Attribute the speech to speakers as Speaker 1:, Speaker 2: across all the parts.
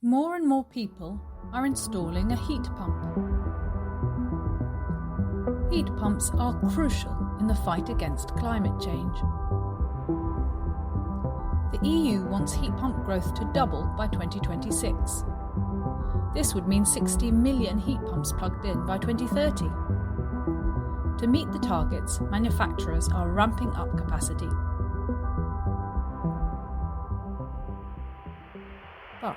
Speaker 1: More and more people are installing a heat pump. Heat pumps are crucial in the fight against climate change. The EU wants heat pump growth to double by 2026. This would mean 60 million heat pumps plugged in by 2030. To meet the targets, manufacturers are ramping up capacity. But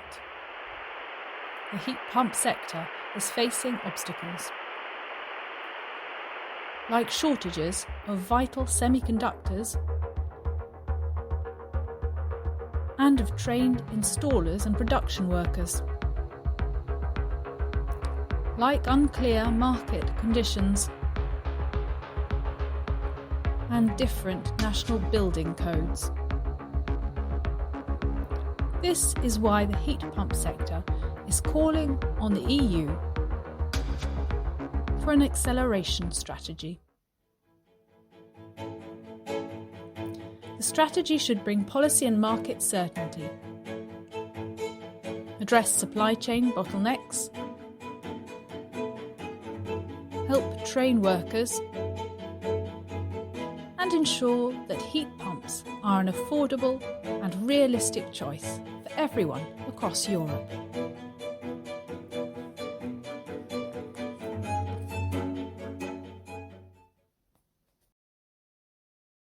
Speaker 1: the heat pump sector is facing obstacles, like shortages of vital semiconductors and of trained installers and production workers, like unclear market conditions and different national building codes. This is why the heat pump sector is calling on the EU for an acceleration strategy. The strategy should bring policy and market certainty, address supply chain bottlenecks, help train workers, and ensure that heat pumps are an affordable and realistic choice for everyone across Europe.